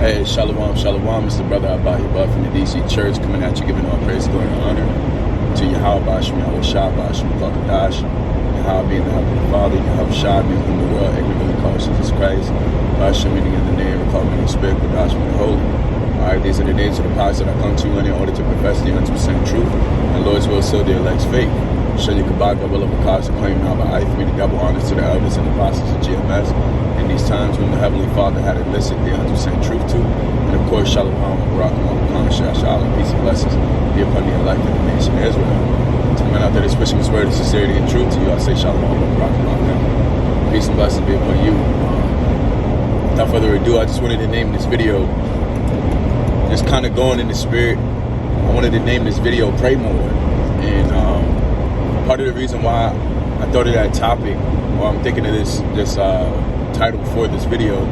Hey, Shalom, Shalom. It's the brother Abba Yabba from the DC Church, coming at you, giving all praise, glory, and honor to Yahweh Bashim, Yahweh Shah Bashim, Kadash, Yahweh being the Heavenly Father, Yahweh Shah being whom the world ignorantly calls Jesus Christ, Bashim meaning in the name, and calling in the Spirit, Kadash meaning holy. Alright, these are the names of the prophets that I come to you in order to profess the 100% truth, and Lord's will seal the elect's faith. Shali Kabaka will of a cause to claim now by I meaning double honors to the elders and apostles of GMS. In these times when the Heavenly Father had enlisted the 100% truth to, and of course, Shalom, Barak, Malakam, Shalom, peace and blessings be upon the elect of the nation of Israel. To the man out there that's pushing His word of sincerity and truth to you, I say Shalom, Barak, Malakam, peace and blessings be upon you. Without further ado, I just wanted to name this video, just kind of going in the spirit. I wanted to name this video Pray More. And part of the reason why I thought of that topic, or I'm thinking of this title for this video,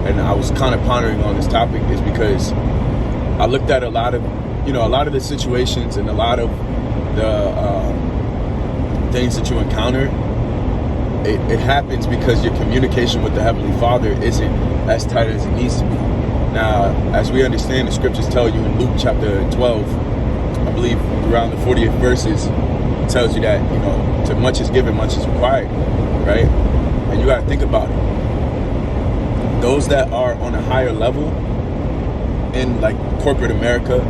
and I was kind of pondering on this topic, is because I looked at a lot of the situations and a lot of the things that you encounter. It happens because your communication with the Heavenly Father isn't as tight as it needs to be. Now, as we understand, the scriptures tell you in Luke chapter 12, I believe around the 40th verses, it tells you that, to much is given, much is required, right? And you got to think about it. Those that are on a higher level in like corporate America,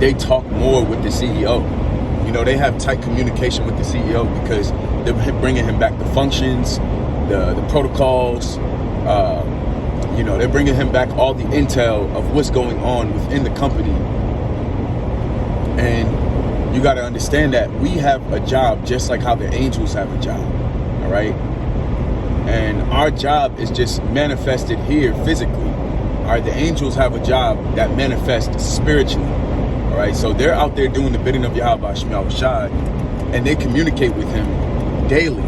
they talk more with the CEO. They have tight communication with the CEO because they're bringing him back the functions, the protocols, they're bringing him back all the intel of what's going on within the company. And you got to understand that we have a job just like how the angels have a job, all right? And our job is just manifested here physically. All right, the angels have a job that manifests spiritually. All right, so they're out there doing the bidding of Yahweh Shah Shah, and they communicate with him daily,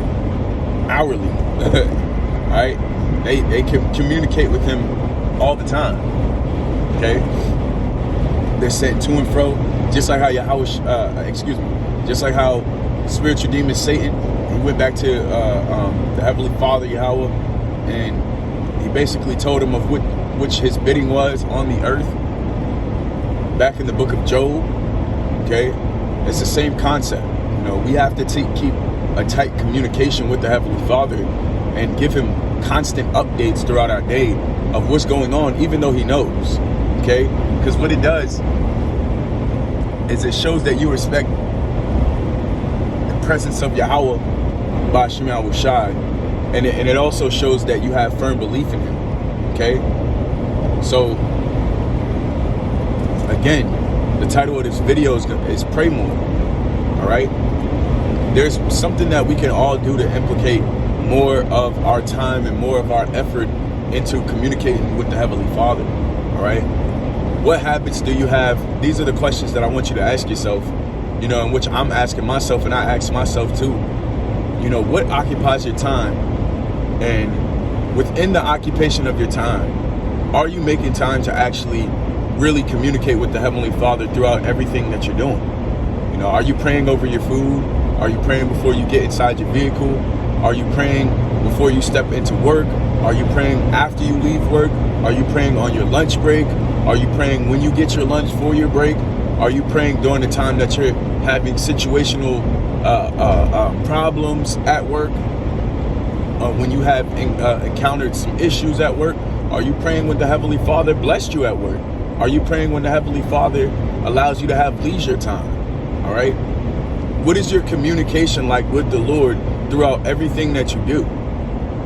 hourly. All right, they can communicate with him all the time. Okay, they're sent to and fro, just like how just like how spiritual demon Satan, he went back to the Heavenly Father Yahweh, and he basically told him of which his bidding was on the earth. Back in the book of Job, okay, it's the same concept. We have to keep a tight communication with the Heavenly Father and give him constant updates throughout our day of what's going on, even though he knows, okay? Because what it does is it shows that you respect the presence of Yahweh Bashim Yahweh Shai, and it also shows that you have firm belief in him, okay? So again, the title of this video is Pray More. All right, there's something that we can all do to implicate more of our time and more of our effort into communicating with the Heavenly Father. All right, what habits do you have? These are the questions that I want you to ask yourself, in which I'm asking myself, and I ask myself too. What occupies your time? And within the occupation of your time, are you making time to actually really communicate with the Heavenly Father throughout everything that you're doing? Are you praying over your food? Are you praying before you get inside your vehicle? Are you praying before you step into work? Are you praying after you leave work? Are you praying on your lunch break? Are you praying when you get your lunch for your break? Are you praying during the time that you're having situational problems at work? When you have encountered some issues at work? Are you praying when the Heavenly Father blessed you at work? Are you praying when the Heavenly Father allows you to have leisure time? All right? What is your communication like with the Lord throughout everything that you do?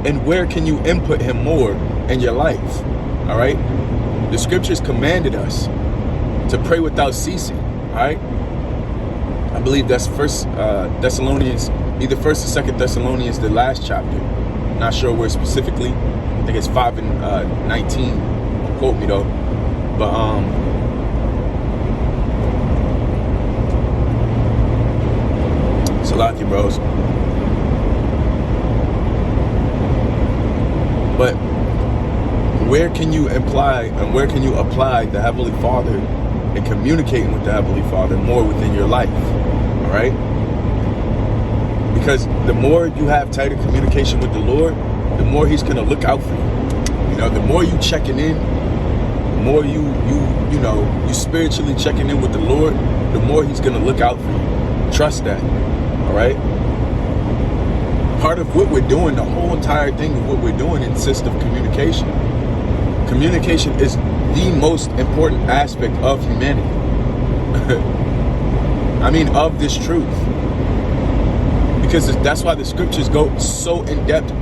And where can you input Him more in your life? All right? The scriptures commanded us to pray without ceasing. All right? I believe that's First Thessalonians, either 1st or 2nd Thessalonians, the last chapter. Not sure where specifically. I think it's 5 and 19. Don't quote me though. But Salaki bros. But where can you apply the Heavenly Father and communicating with the Heavenly Father more within your life? All right? Because the more you have tighter communication with the Lord, the more He's going to look out for you. The more you checking in more you spiritually checking in with the Lord, the more he's going to look out for you. Trust that. All right. Part of what we're doing, the whole entire thing of what we're doing consists of communication. Communication is the most important aspect of humanity. I mean, of this truth. Because that's why the scriptures go so in depth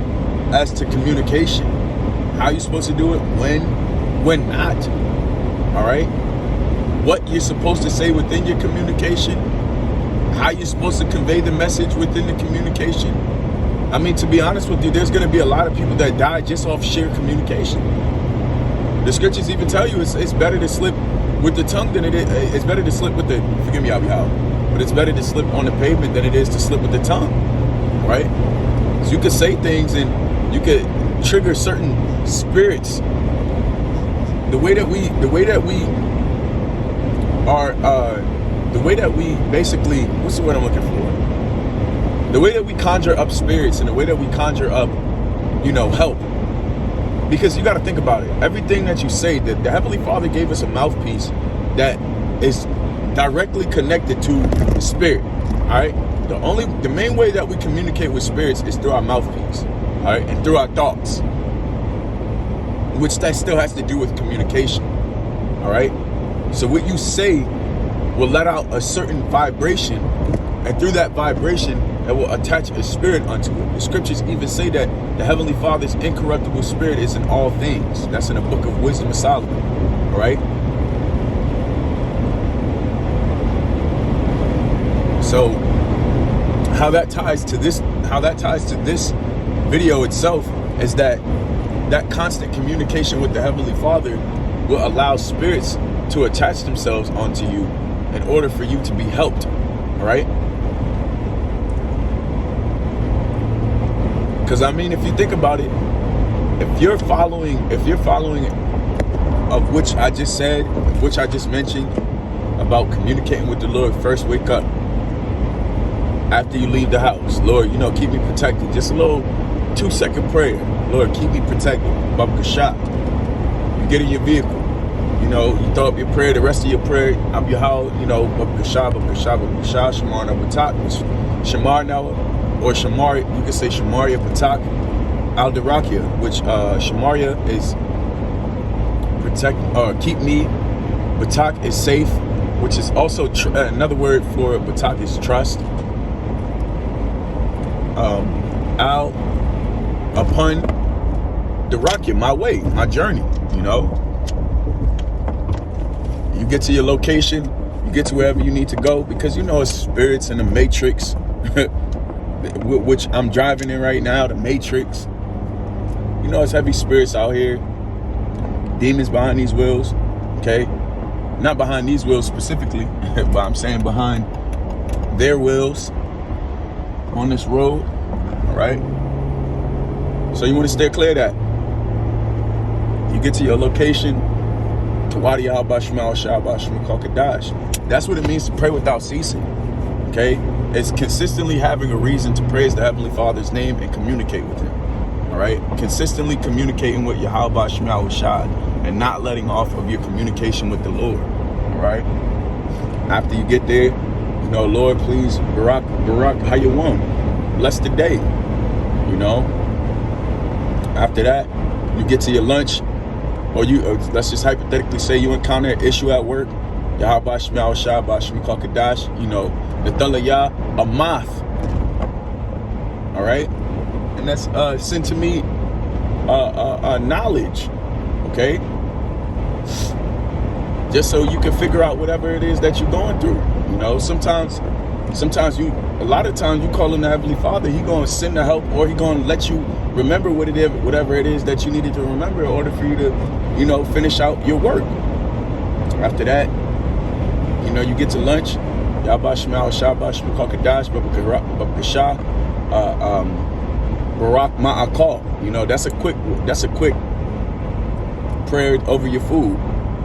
as to communication. How you're supposed to do it, when not. All right. What you're supposed to say within your communication. How you're supposed to convey the message within the communication. I mean, to be honest with you, there's going to be a lot of people that die just off sheer communication. The scriptures even tell you it's better to slip with the tongue than it's better to slip with the, forgive me, I'll be out, but it's better to slip on the pavement than it is to slip with the tongue, right? So you could say things and you could trigger certain spirits. The way that we basically, what's the word I'm looking for? The way that we conjure up spirits and the way that we conjure up, help. Because you got to think about it. Everything that you say, that the Heavenly Father gave us a mouthpiece that is directly connected to the spirit. All right. The main way that we communicate with spirits is through our mouthpiece. All right, and through our thoughts, which that still has to do with communication. All right. So what you say will let out a certain vibration, and through that vibration, it will attach a spirit unto it. The scriptures even say that the Heavenly Father's incorruptible spirit is in all things. That's in the book of Wisdom of Solomon. All right. So how that ties to this video itself is that constant communication with the Heavenly Father will allow spirits to attach themselves onto you in order for you to be helped. All right. Because I mean, if you think about it, if you're following of which I just said, which I just mentioned about communicating with the Lord, first wake up. After you leave the house, Lord, keep me protected. Just a little 2-second prayer. Lord, keep me protected. Baba Kasha. You get in your vehicle. You throw up your prayer. The rest of your prayer, Ab Yahal, Baba Kasha, Baba Kasha, Baba Kasha, Shamar Nabatak, Shamar Nawa. Or Shamar, you can say Shamaria Patak Al Darakia, which Shamaria is protect or keep me. Patak is safe, which is also another word for Patak is trust. Al upon Darakia, my way, my journey. You get to your location, you get to wherever you need to go, because it's spirits in the matrix. Which I'm driving in right now, the Matrix. It's heavy spirits out here. Demons behind these wheels. Okay? Not behind these wheels specifically, but I'm saying behind their wheels on this road. All right? So you want to stay clear of that. You get to your location. That's what it means to pray without ceasing. Okay? It's consistently having a reason to praise the Heavenly Father's name and communicate with Him. All right? Consistently communicating with Yahweh Shema Shad and not letting off of your communication with the Lord. All right? After you get there, Lord, please, Barak, how you want? Bless the day. After that, you get to your lunch, or let's just hypothetically say you encounter an issue at work. Yahweh Shema Shad, Bashmi Kakadash, Nathalaya, a moth. All right, and that's sent to me knowledge. Okay, just so you can figure out whatever it is that you're going through. Sometimes a lot of times you call on the Heavenly Father, He gonna send the help, or He gonna let you remember whatever it is that you needed to remember in order for you to finish out your work. After that, you get to lunch. Barak Ma'akal. That's a quick prayer over your food.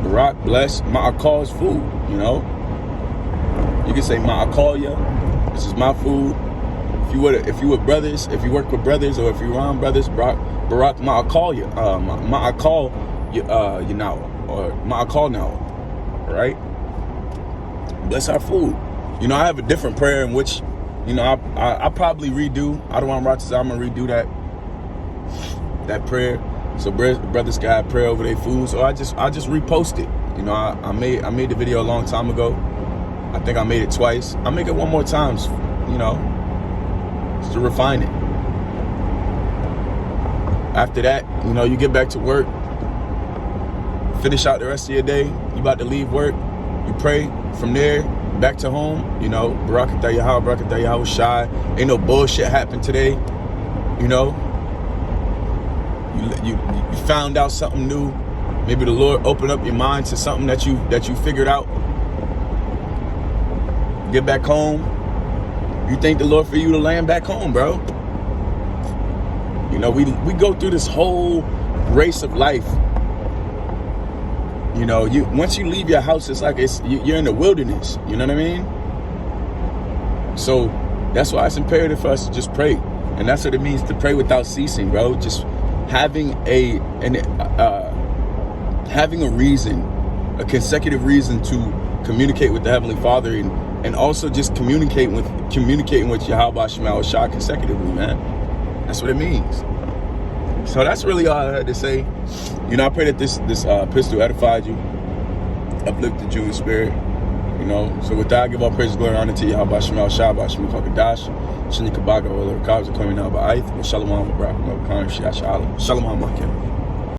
Barak bless Ma'akal's food. You can say Ma'akalya. This is my food. If you were brothers, if you work with brothers, or if you're around brothers, Barak Ma'akalya. Ma'akal Yanawa, or Ma'akal Nawa, right? Bless our food. You know, I have a different prayer in which, you know, I probably redo. I don't want to I'm gonna redo that prayer, so brothers can have prayer over their food. So I just repost it. You know, I made the video a long time ago. I think I made it twice. I'll make it one more time, you know, just to refine it. After that, you know, you get back to work, finish out the rest of your day. You about to leave work, you pray. From there, back to home, you know, Barakatah Yahweh Shai. Ain't no bullshit happened today, you know. You found out something new. Maybe the Lord opened up your mind to something that you figured out. Get back home. You thank the Lord for you to land back home, bro. You know, we go through this whole race of life. You know, once you leave your house, it's like you're in the wilderness. You know what I mean? So that's why it's imperative for us to just pray, and that's what it means to pray without ceasing, bro. Just having a reason, a consecutive reason to communicate with the Heavenly Father, and also just communicating with Yahweh Shema Shah consecutively, man. That's what it means. So that's really all I had to say. You know, I pray that this pistol edified you, uplifted you in spirit. You know, so with that, I give all praise, glory, and honor to Yahweh Shema Shah, Bashim Kakadash, Shani Kabaga, all the Kabs are coming out by Aith, Shalom, Shalom, Makim.